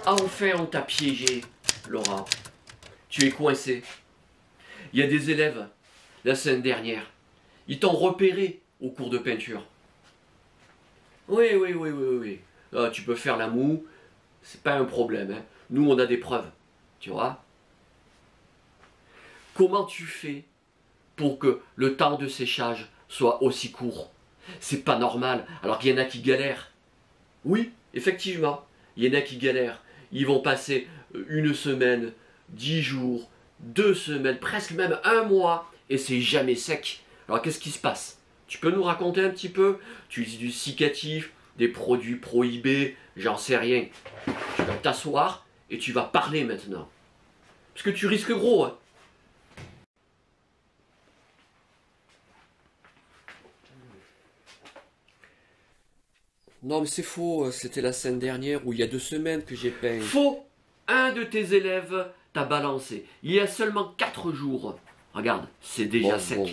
Enfin, on t'a piégé, Laura. Tu es coincée. Il y a des élèves, la semaine dernière, ils t'ont repéré au cours de peinture. Oui, oui, oui, oui, oui. Ah, tu peux faire la moue, c'est pas un problème. Hein. Nous, on a des preuves, tu vois. Comment tu fais pour que le temps de séchage soit aussi court? C'est pas normal, alors qu'il y en a qui galèrent. Oui, effectivement, il y en a qui galèrent. Ils vont passer une semaine, 10 jours, 2 semaines, presque même un mois, et c'est jamais sec. Alors qu'est-ce qui se passe? Tu peux nous raconter un petit peu? Tu utilises du cicatif, des produits prohibés, j'en sais rien. Tu vas t'asseoir et tu vas parler maintenant. Parce que tu risques gros, hein. Non mais c'est faux, c'était la semaine dernière ou il y a 2 semaines que j'ai peint. Faux! Un de tes élèves t'a balancé. Il y a seulement 4 jours. Regarde, c'est déjà sec. Bon.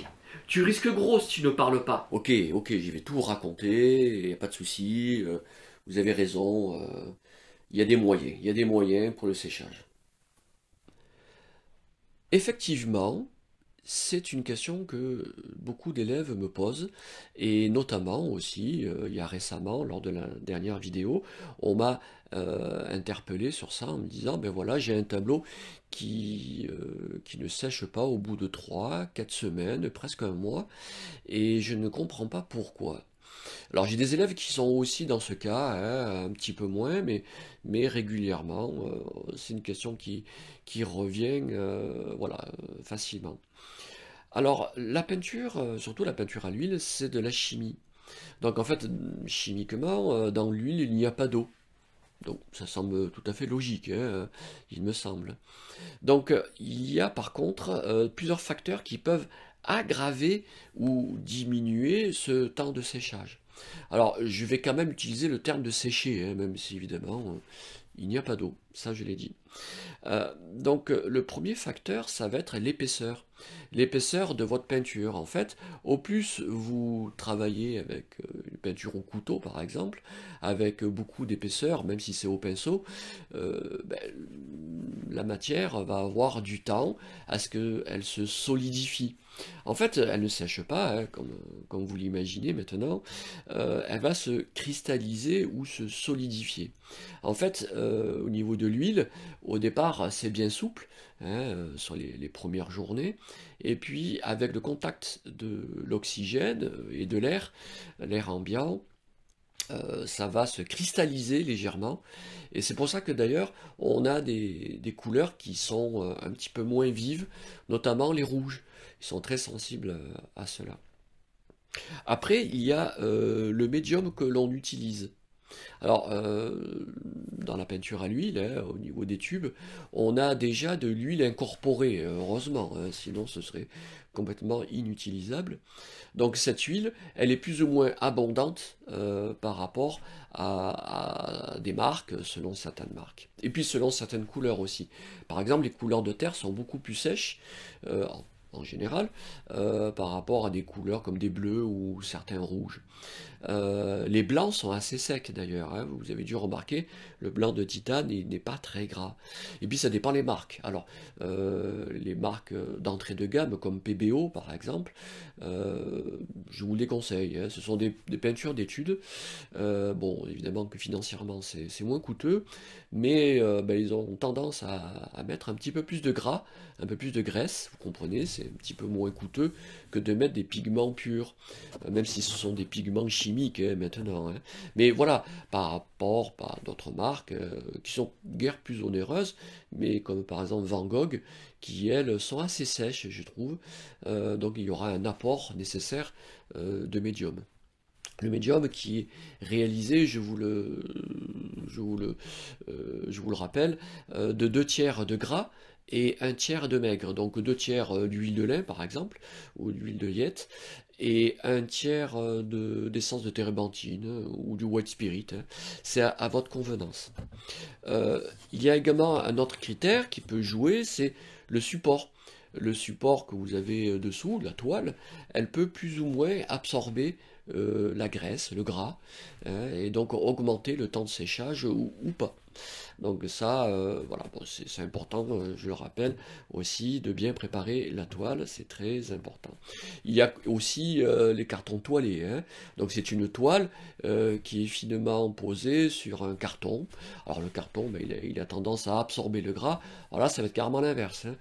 Tu risques gros si tu ne parles pas. Ok, ok, j'y vais tout raconter, il n'y a pas de souci. Vous avez raison, il y a des moyens, il y a des moyens pour le séchage. Effectivement, c'est une question que beaucoup d'élèves me posent, et notamment aussi, il y a récemment, lors de la dernière vidéo, on m'a interpellé sur ça en me disant, ben voilà, j'ai un tableau qui ne sèche pas au bout de 3, 4 semaines, presque un mois, et je ne comprends pas pourquoi. Alors j'ai des élèves qui sont aussi dans ce cas, hein, un petit peu moins, mais régulièrement, c'est une question qui revient voilà, facilement. Alors, la peinture, surtout la peinture à l'huile, c'est de la chimie. Donc en fait, chimiquement, dans l'huile, il n'y a pas d'eau. Donc ça semble tout à fait logique, hein, il me semble. Donc il y a par contre plusieurs facteurs qui peuvent aggraver ou diminuer ce temps de séchage. Alors je vais quand même utiliser le terme de sécher, hein, même si évidemment il n'y a pas d'eau, ça je l'ai dit. Donc le premier facteur, ça va être l'épaisseur. L'épaisseur de votre peinture. En fait, au plus vous travaillez avec une peinture au couteau, par exemple, avec beaucoup d'épaisseur, même si c'est au pinceau, ben, la matière va avoir du temps à ce qu'elle se solidifie. En fait, elle ne sèche pas, hein, comme vous l'imaginez maintenant, elle va se cristalliser ou se solidifier. En fait, au niveau de l'huile, au départ, c'est bien souple, hein, sur les premières journées, et puis avec le contact de l'oxygène et de l'air ambiant, ça va se cristalliser légèrement, et c'est pour ça que d'ailleurs on a des couleurs qui sont un petit peu moins vives, notamment les rouges. Ils sont très sensibles à cela. Après, il y a le médium que l'on utilise. Alors, dans la peinture à l'huile, hein, au niveau des tubes, on a déjà de l'huile incorporée, heureusement, hein, sinon ce serait complètement inutilisable. Donc cette huile, elle est plus ou moins abondante par rapport à des marques, selon certaines marques. Et puis selon certaines couleurs aussi. Par exemple, les couleurs de terre sont beaucoup plus sèches, euh, en général, par rapport à des couleurs comme des bleus ou certains rouges. Les blancs sont assez secs d'ailleurs, hein. Vous avez dû remarquer, le blanc de titane, il n'est pas très gras. Et puis ça dépend les marques. Alors, les marques d'entrée de gamme, comme PBO par exemple, je vous les conseille, hein. Ce sont des peintures d'études. Bon, évidemment que financièrement c'est moins coûteux, mais ben, ils ont tendance à mettre un petit peu plus de gras, un peu plus de graisse, vous comprenez, c'est un petit peu moins coûteux que de mettre des pigments purs, même si ce sont des pigments chimiques hein, maintenant. Hein. Mais voilà, par rapport à d'autres marques qui sont guère plus onéreuses, mais comme par exemple Van Gogh, qui elles sont assez sèches, je trouve. Donc il y aura un apport nécessaire de médium. Le médium qui est réalisé, je vous le rappelle, de 2 tiers de gras et 1 tiers de maigre. Donc 2 tiers d'huile de lin par exemple, ou d'huile de yette, et 1 tiers d'essence de térébenthine ou du white spirit. Hein. C'est à votre convenance. Il y a également un autre critère qui peut jouer, c'est le support. Le support que vous avez dessous, la toile, elle peut plus ou moins absorber la graisse, le gras, hein, et donc augmenter le temps de séchage ou pas. Donc ça, voilà, bon, c'est important, je le rappelle, aussi de bien préparer la toile, c'est très important. Il y a aussi les cartons toilés, hein. Donc c'est une toile qui est finement posée sur un carton. Alors le carton, ben, il a tendance à absorber le gras. Alors là, ça va être carrément l'inverse, hein.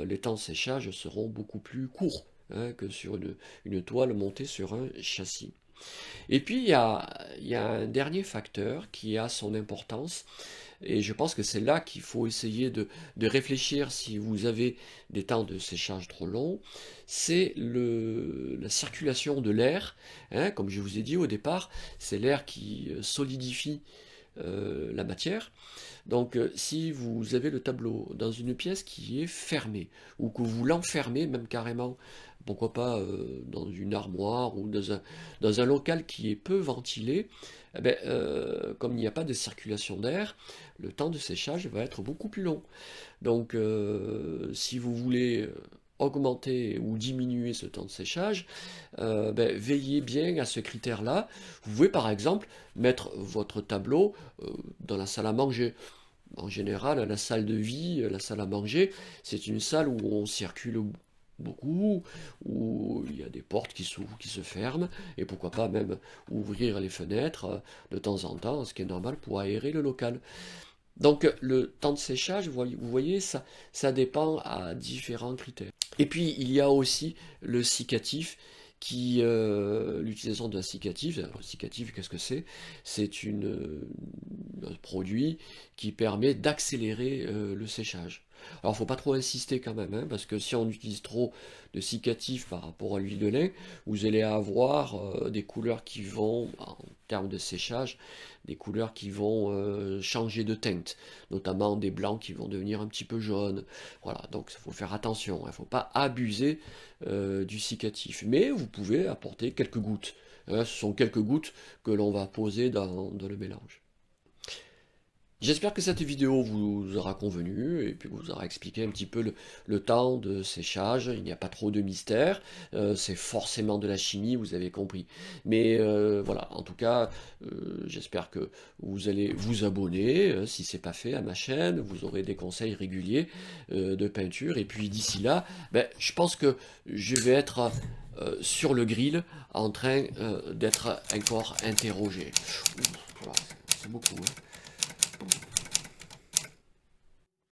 Les temps de séchage seront beaucoup plus courts, hein, que sur une toile montée sur un châssis. Et puis il y a un dernier facteur qui a son importance, et je pense que c'est là qu'il faut essayer de réfléchir si vous avez des temps de séchage trop longs, c'est la circulation de l'air, hein, comme je vous ai dit au départ, c'est l'air qui solidifie la matière. Donc si vous avez le tableau dans une pièce qui est fermée, ou que vous l'enfermez même carrément, pourquoi pas dans une armoire ou dans un local qui est peu ventilé, eh ben, comme il n'y a pas de circulation d'air, le temps de séchage va être beaucoup plus long. Donc si vous voulez augmenter ou diminuer ce temps de séchage, ben, veillez bien à ce critère-là. Vous pouvez par exemple mettre votre tableau dans la salle à manger. En général, la salle de vie, la salle à manger, c'est une salle où on circule beaucoup, où il y a des portes qui s'ouvrent, qui se ferment, et pourquoi pas même ouvrir les fenêtres de temps en temps, ce qui est normal pour aérer le local. Donc le temps de séchage, vous voyez, ça dépend à différents critères. Et puis il y a aussi le cicatif, l'utilisation d'un cicatif. Alors, le cicatif, qu'est-ce que c'est? C'est un produit qui permet d'accélérer le séchage. Alors, faut pas trop insister quand même, hein, parce que si on utilise trop de cicatif par rapport à l'huile de lin, vous allez avoir des couleurs qui vont, en termes de séchage, des couleurs qui vont changer de teinte, notamment des blancs qui vont devenir un petit peu jaunes. Voilà, donc il faut faire attention, il ne faut pas abuser du cicatif. Mais vous pouvez apporter quelques gouttes, hein, ce sont quelques gouttes que l'on va poser dans le mélange. J'espère que cette vidéo vous aura convenu et puis vous aura expliqué un petit peu le temps de séchage. Il n'y a pas trop de mystère, c'est forcément de la chimie, vous avez compris. Mais voilà, en tout cas, j'espère que vous allez vous abonner, si c'est pas fait, à ma chaîne. Vous aurez des conseils réguliers de peinture. Et puis d'ici là, ben, je pense que je vais être sur le grill en train d'être encore interrogé. Voilà, c'est beaucoup, hein.